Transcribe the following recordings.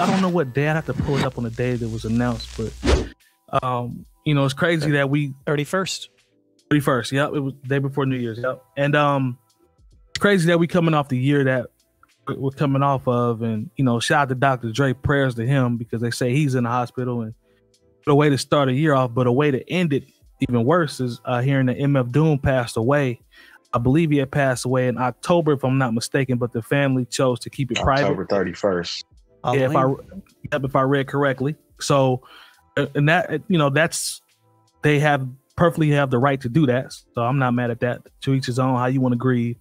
I don't know what day. I'd have to pull it up on the day that was announced, but you know, it's crazy that we 31st. 31st. Yep, it was the day before New Year's. Yep, and it's crazy that we coming off the year that we're coming off of, and you know, shout out to Dr. Dre, prayers to him, because they say he's in the hospital, and a way to start a year off, but a way to end it even worse is hearing that MF Doom passed away. I believe he had passed away in October, if I'm not mistaken, but the family chose to keep it private. October 31st. Yeah, if I read correctly. So, and that, you know, they perfectly have the right to do that. So I'm not mad at that. To each his own, how you want to grieve.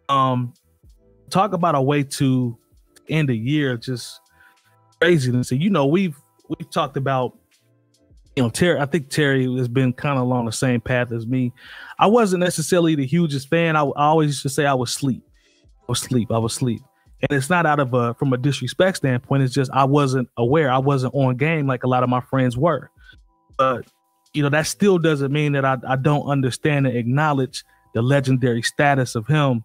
Talk about a way to end a year, just craziness. And you know, we've talked about, you know, Terry. I think Terry has been kind of along the same path as me. I wasn't necessarily the hugest fan. I always used to say I was asleep. And it's not out of from a disrespect standpoint. It's just I wasn't aware. I wasn't on game like a lot of my friends were. But you know, that still doesn't mean that I don't understand and acknowledge the legendary status of him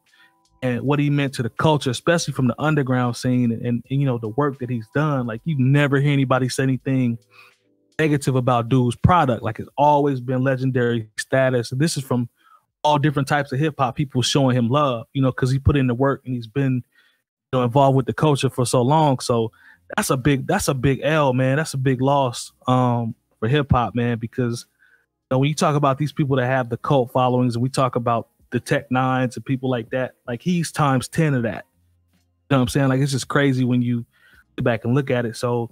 and what he meant to the culture, especially from the underground scene and you know, the work that he's done. Like, you never hear anybody say anything negative about dude's product. Like, it's always been legendary status. And this is from all different types of hip hop people showing him love, you know, because he put in the work and he's been, you know, involved with the culture for so long. So that's a big L, man. That's a big loss for hip hop, man, because you know, when you talk about these people that have the cult followings, and we talk about the Tech Nines and people like that, like, he's times 10 of that. You know what I'm saying? Like, it's just crazy when you get back and look at it. So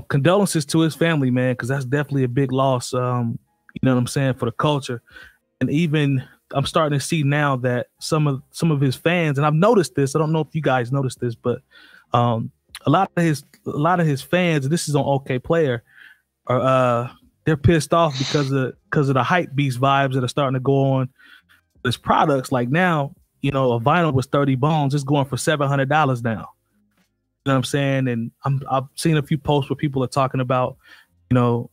condolences to his family, man, because that's definitely a big loss, you know what I'm saying, for the culture. And even I'm starting to see now that some of his fans, and I've noticed this, I don't know if you guys noticed this, but a lot of his fans, and this is on OK Player, are they're pissed off because of the hype beast vibes that are starting to go on his products. Like, now, you know, a vinyl was 30 bones, it's going for $700 now. You know what I'm saying? And I've seen a few posts where people are talking about, you know,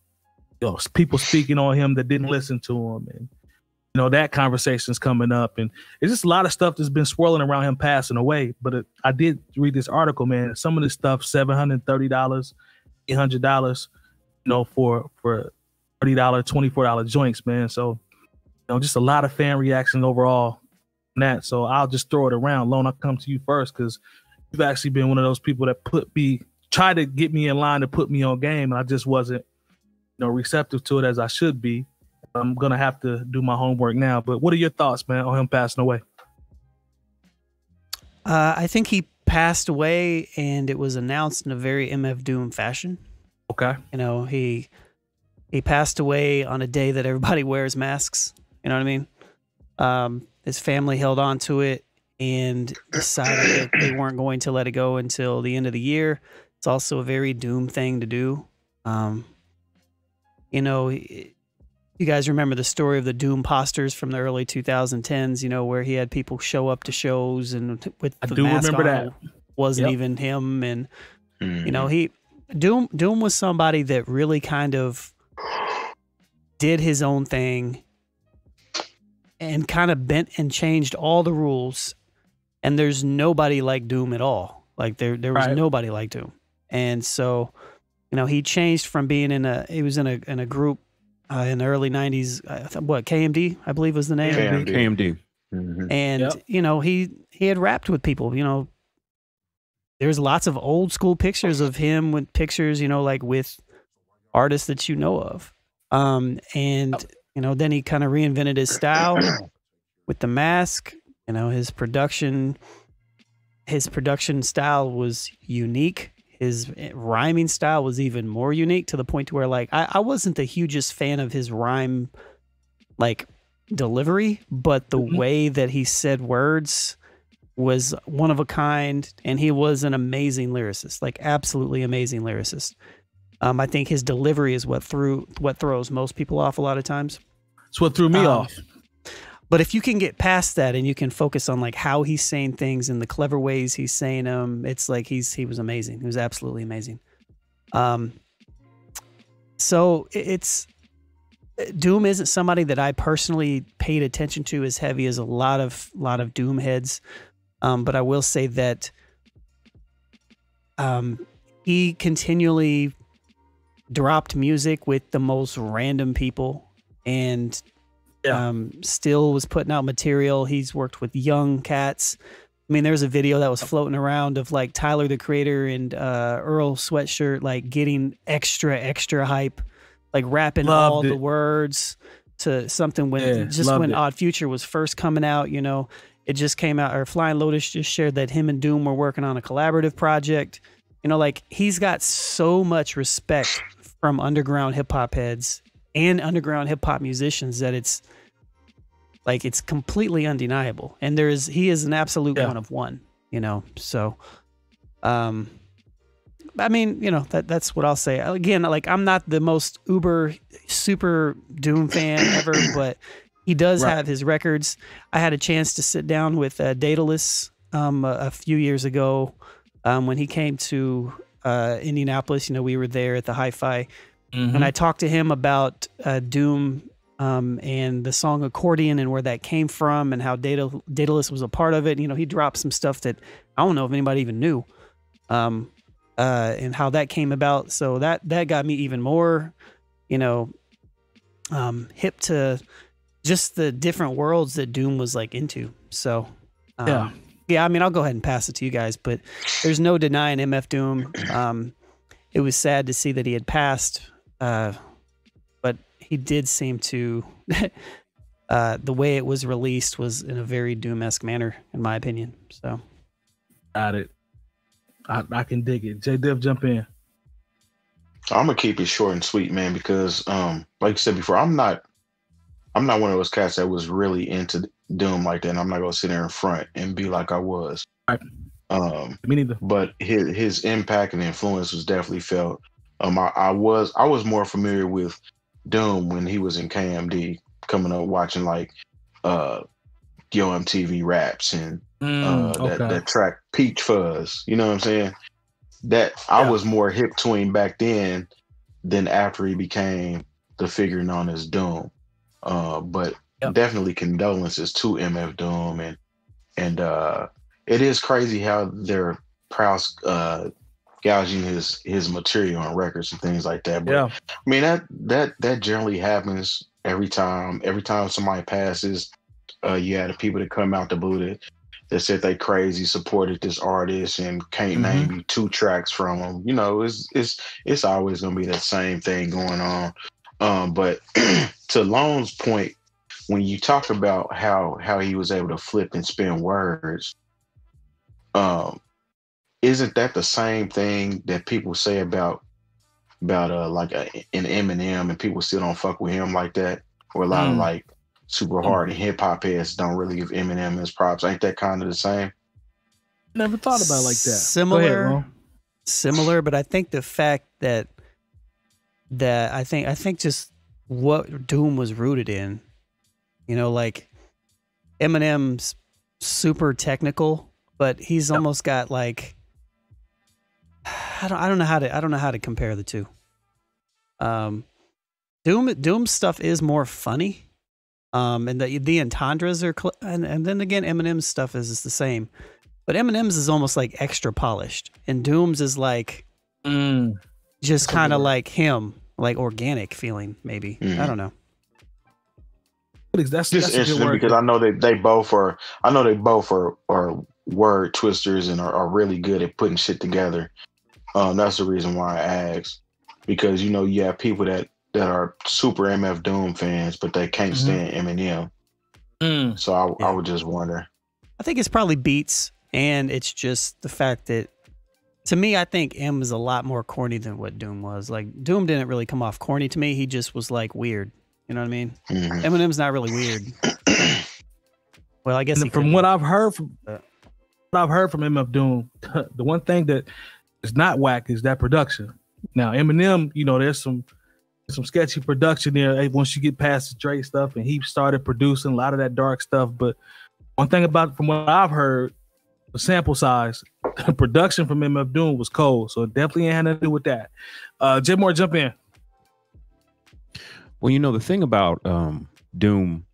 people speaking on him that didn't listen to him, and you know, that conversation's coming up, and it's just a lot of stuff that's been swirling around him passing away. But I did read this article, man. Some of this stuff, $730, $800, you know, for $30, $24 joints, man. So, you know, just a lot of fan reaction overall on that. So I'll just throw it around. Lone, I'll come to you first, because you've actually been one of those people that tried to get me in line to put me on game, and I just wasn't, you know, receptive to it as I should be. I'm gonna have to do my homework now. But what are your thoughts, man, on him passing away? I think he passed away, and it was announced in a very MF Doom fashion. Okay. You know, he passed away on a day that everybody wears masks. You know what I mean? His family held on to it and decided that they weren't going to let it go until the end of the year. It's also a very Doom thing to do. You know, you guys remember the story of the Doom posters from the early 2010s, you know, where he had people show up to shows and with the mask on, that wasn't even him. And, you know, Doom was somebody that really kind of did his own thing and kind of bent and changed all the rules. And there's nobody like Doom at all. Like, there was nobody like Doom. And so, you know, he changed from being he was in a group in the early 90s, what, KMD, I believe was the name? KMD. Mm-hmm. And, you know, he had rapped with people, you know. There's lots of old school pictures of him with pictures, you know, like with artists that you know of. And, you know, then he kind of reinvented his style with the mask. You know, his production style was unique. His rhyming style was even more unique, to the point to where, like, I wasn't the hugest fan of his rhyme, like, delivery, but the way that he said words was one of a kind, and he was an amazing lyricist, like, absolutely amazing lyricist. I think his delivery is what throws most people off a lot of times. It's what threw me off. But if you can get past that and you can focus on, like, how he's saying things and the clever ways he's saying them, it's like he was amazing. He was absolutely amazing. So Doom isn't somebody that I personally paid attention to as heavy as a lot of Doom heads. But I will say that he continually dropped music with the most random people, and still was putting out material. He's worked with young cats. I mean, there's a video that was floating around of like Tyler the Creator and Earl Sweatshirt like getting extra hype, like rapping all the words to something when Odd Future was first coming out. You know, it just came out, or Flying Lotus just shared that him and Doom were working on a collaborative project. You know, like he's got so much respect from underground hip hop heads and underground hip hop musicians that it's like, it's completely undeniable. And he is an absolute one of one, you know? So, I mean, you know, that's what I'll say. Again, like I'm not the most super Doom fan ever, but he does have his records. I had a chance to sit down with Daedalus a few years ago when he came to Indianapolis. You know, we were there at the Hi-Fi, and I talked to him about Doom and the song Accordion and where that came from and how Daedalus was a part of it. You know, he dropped some stuff that I don't know if anybody even knew, and how that came about. So that got me even more, you know, hip to just the different worlds that Doom was like into. So, yeah, I mean, I'll go ahead and pass it to you guys, but there's no denying MF Doom. It was sad to see that he had passed, but he did seem to, the way it was released was in a very Doom-esque manner, in my opinion. So, got it. I can dig it. Jay Diff, jump in. I'm gonna keep it short and sweet, man, because like you said before, I'm not one of those cats that was really into Doom like that. And I'm not gonna sit there in front and be like I was. Right. Me neither. But his impact and influence was definitely felt. I was more familiar with Doom when he was in KMD, coming up watching like Yo MTV Raps and that track Peach Fuzz. You know what I'm saying? I was more hip to him back then than after he became the figure known as Doom. But definitely condolences to MF Doom, and it is crazy how they're proud gouging his material on records and things like that. But I mean that generally happens every time somebody passes. You had the people that come out the blue that said they crazy supported this artist and can't name you 2 tracks from them. You know, it's always gonna be that same thing going on. But to Lone's point, when you talk about how he was able to flip and spin words, isn't that the same thing that people say about like an Eminem, and people still don't fuck with him like that? Or a lot of like super hard and hip hop heads don't really give Eminem his props. Ain't that kind of the same? Never thought about it like that. Similar, but I think the fact that I think just what Doom was rooted in, you know, like Eminem's super technical, but he's almost got like, I don't know how to compare the two. Doom stuff is more funny, and the entendres are, and then again Eminem's stuff is the same, but Eminem's is almost like extra polished, and Doom's is like just kind of like him, like organic feeling, maybe. I don't know. That's interesting because I know they both are word twisters and are really good at putting shit together. That's the reason why I asked, because you know you have people that are super MF Doom fans, but they can't stand Eminem. So I would just wonder. I think it's probably beats, and it's just the fact that, to me, I think M is a lot more corny than what Doom was. Like Doom didn't really come off corny to me. He just was like weird. You know what I mean? Eminem's not really weird. Well, I guess from what I've heard from MF Doom, the one thing that is not whack is that production. Now Eminem, you know, there's some sketchy production there once you get past the Dre stuff, and he started producing a lot of that dark stuff. But one thing about, from what I've heard, the sample size, the production from MF Doom was cold, so it definitely ain't had nothing to do with that. Jay Moore, jump in. Well, you know, the thing about Doom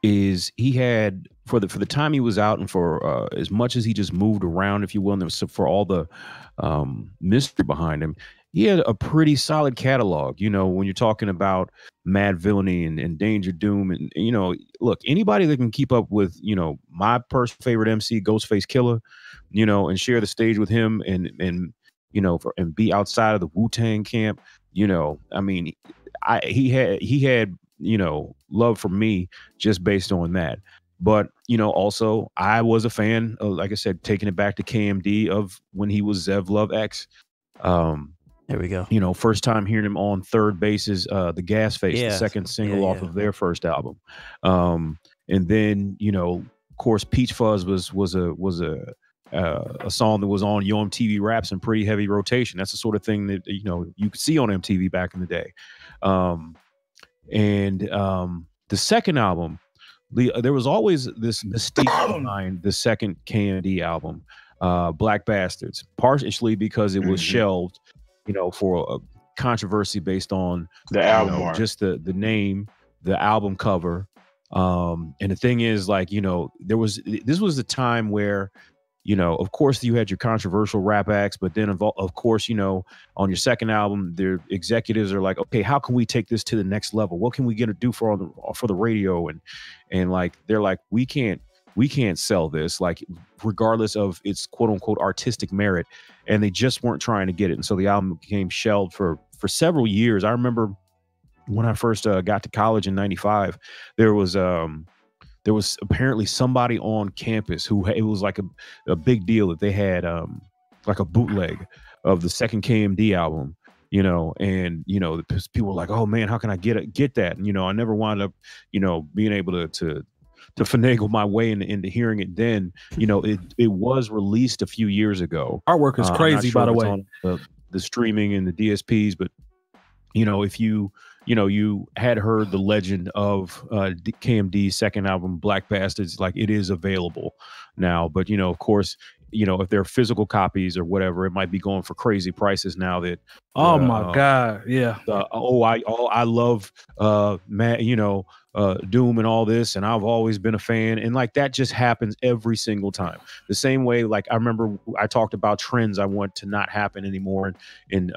is he had for the time he was out, and for as much as he just moved around, if you will, and for all the mystery behind him, he had a pretty solid catalog. You know, when you're talking about Mad Villainy and Danger Doom, and you know, look, anybody that can keep up with, you know, my personal favorite MC, Ghostface Killah, you know, and share the stage with him, and you know, and be outside of the Wu-Tang camp, you know, I mean, he had you know, love for me just based on that. But, you know, also I was a fan of, like I said, taking it back to KMD, of when he was Zev Love X. There we go. You know, first time hearing him on Third Base's The Gas Face, the second single off of their first album. And then, you know, of course, Peach Fuzz was a song that was on Yo MTV Raps in pretty heavy rotation. That's the sort of thing that, you know, you could see on MTV back in the day. The second album, there was always this mystique behind the second KMD album, Black Bastards, partially because it was shelved, you know, for a controversy based on the album art, just the name, the album cover. And the thing is, like, you know, this was the time where, you know, of course you had your controversial rap acts, but then of course, you know, on your second album, their executives are like, okay, how can we take this to the next level? What can we get to do for the radio? And like, they're like, we can't sell this, like, regardless of its quote unquote artistic merit. And they just weren't trying to get it. And so the album became shelved for several years. I remember when I first got to college in '95, there was apparently somebody on campus who, it was like a big deal that they had like a bootleg of the second KMD album, you know, and, you know, people were like, oh man, how can I get that? And, you know, I never wound up, you know, being able to finagle my way into hearing it then. You know, it was released a few years ago. Artwork is crazy, by the way. On the streaming and the DSPs, but, you know, if you had heard the legend of KMD's second album, Black Bastards, like, it is available now. But, you know, of course, you know, if they're physical copies or whatever, it might be going for crazy prices now that. Oh my God. Yeah. I love you know, Doom and all this, and I've always been a fan. And like, that just happens every single time. The same way, like, I remember I talked about trends I want to not happen anymore in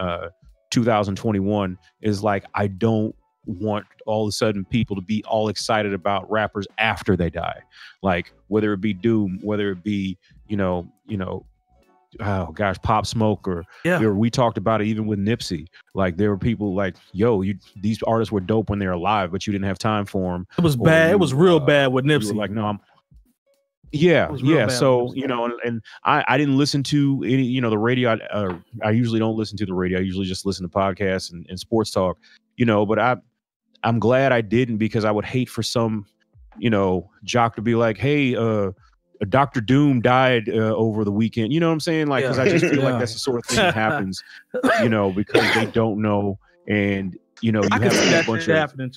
2021, is like, I don't want all of a sudden people to be all excited about rappers after they die, like whether it be Doom, whether it be, you know, oh gosh, Pop Smoke, or we talked about it even with Nipsey. Like, there were people like, yo, these artists were dope when they're alive, but you didn't have time for them. It was bad. It was real bad with Nipsey. Like, no, yeah. So, you know, and I didn't listen to any, you know, the radio. I usually don't listen to the radio. I usually just listen to podcasts and sports talk, you know, but I'm glad I didn't, because I would hate for some, you know, jock to be like, hey, Dr. Doom died over the weekend. You know what I'm saying? Like, because I just feel like that's the sort of thing that happens, you know, because they don't know. And, you know, you have a bunch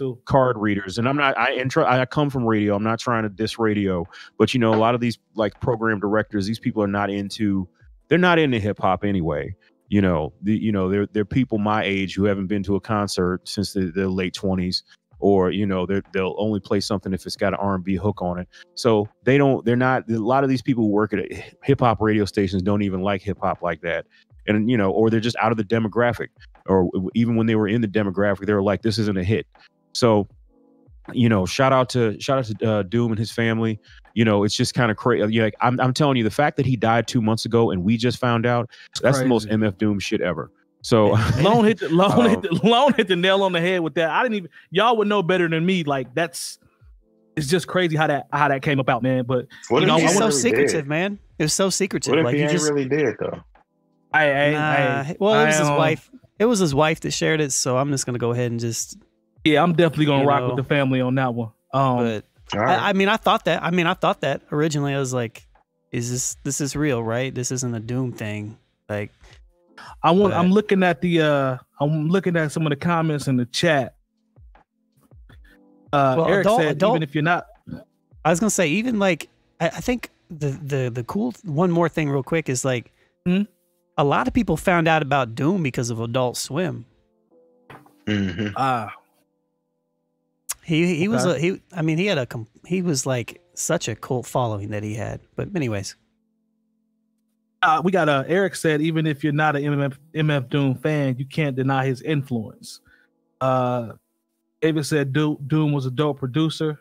of card readers, and I come from radio. I'm not trying to diss radio, but, you know, a lot of these, like, program directors, these people are not into hip hop anyway. You know, they're people my age who haven't been to a concert since the late 20s, or, you know, they'll only play something if it's got an R&B hook on it. So a lot of these people who work at hip hop radio stations don't even like hip hop like that. And, you know, or they're just out of the demographic, or even when they were in the demographic, they were like, this isn't a hit. So, you know, shout out to Doom and his family. You know, it's just kind of crazy. Like, I'm telling you, the fact that he died 2 months ago and we just found out, that's the most MF Doom shit ever. So Lone hit the nail on the head with that. Y'all would know better than me. Like, it's just crazy how that came about, man. But what, you know, it's so secretive, man. It was so secretive. What if he ain't really dead though? Well, it was his wife. It was his wife that shared it, so I'm just gonna go ahead and just. Yeah, I'm definitely gonna rock with the family on that one. But I mean, I thought that originally. I was like, this is real, right? This isn't a Doom thing. Like, I'm looking at some of the comments in the chat. Eric said, even if you're not, I was gonna say, even like, I think the cool one more thing real quick is like, a lot of people found out about Doom because of Adult Swim. Mm-hmm. He was I mean, he was like such a cult following that he had. But anyways, we got Eric said, even if you're not an MF Doom fan, you can't deny his influence. David said Doom was a dope producer.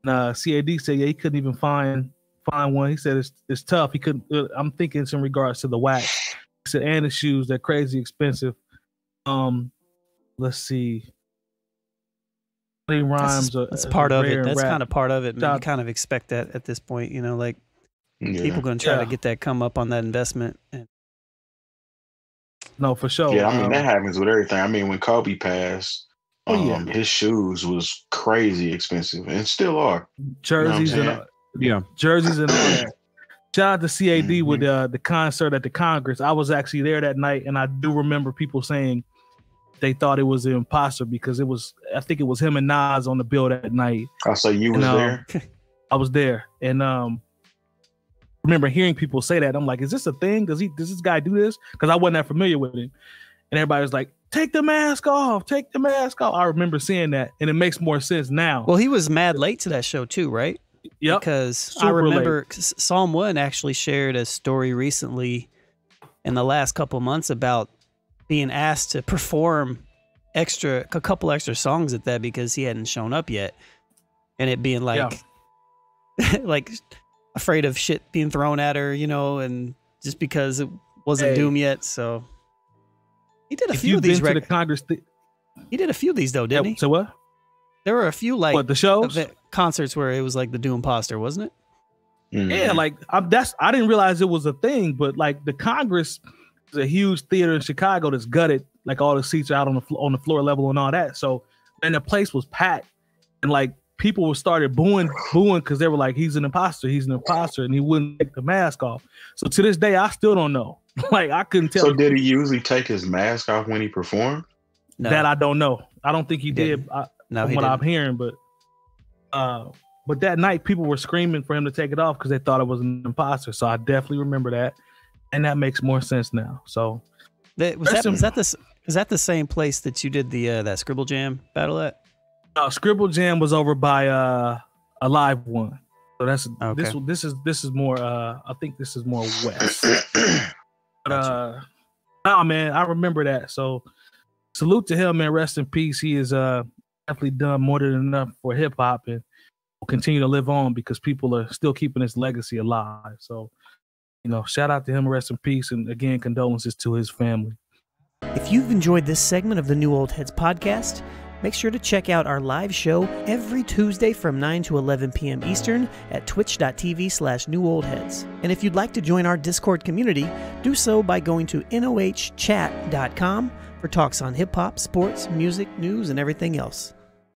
And CAD said, yeah, he couldn't even find one. He said it's tough. He couldn't. I'm thinking it's in regards to the wax. He said, and the shoes, they're crazy expensive. Let's see. Rhymes. That's part of it. That's kind of part of it. Man. You kind of expect that at this point, you know, like people going to try to get that come up on that investment. No, for sure. Yeah, I mean that happens with everything. I mean, when Kobe passed, his shoes was crazy expensive and still are. Jerseys jerseys and all that. Shout out to CAD with the concert at the Congress. I was actually there that night, and I do remember people saying they thought it was an imposter because I think it was him and Nas on the bill that night. Oh, so you was there? I was there, and remember hearing people say that. I'm like, is this a thing? Does this guy do this? Because I wasn't that familiar with him, and everybody was like, take the mask off, take the mask off. I remember seeing that, and it makes more sense now. Well, he was mad late to that show too, right? Yep. Because I remember Psalm 1 actually shared a story recently in the last couple of months about being asked to perform a couple extra songs at that because he hadn't shown up yet, and it being like, like afraid of shit being thrown at her, you know, and just because it wasn't Doom yet. So he did a few of these. To the Congress he did a few of these though, didn't he? So what? There were a few like the shows, concerts where it was like the Doom Imposter, wasn't it? Yeah, like I didn't realize it was a thing, but like the Congress is a huge theater in Chicago that's gutted, like all the seats are out on the floor level and all that. So, and the place was packed, and like people started booing because they were like, he's an imposter, and he wouldn't take the mask off. So to this day, I still don't know. Like I couldn't tell. So did he usually take his mask off when he performed? No. That I don't know. I don't think he did. No, from what I'm hearing, but that night people were screaming for him to take it off because they thought it was an imposter. So I definitely remember that, and that makes more sense now. So was that the same place that you did the that Scribble Jam battle at? Scribble Jam was over by a live one. So that's okay. This is more. I think this is more west. But nah, man, I remember that. So salute to him, man. Rest in peace. He is definitely done more than enough for hip hop and will continue to live on because people are still keeping his legacy alive. So, you know, shout out to him, rest in peace, and again, condolences to his family. If you've enjoyed this segment of the New Old Heads podcast, make sure to check out our live show every Tuesday from 9 to 11 p.m. Eastern at twitch.tv/newoldheads. And if you'd like to join our Discord community, do so by going to nohchat.com for talks on hip-hop, sports, music, news, and everything else.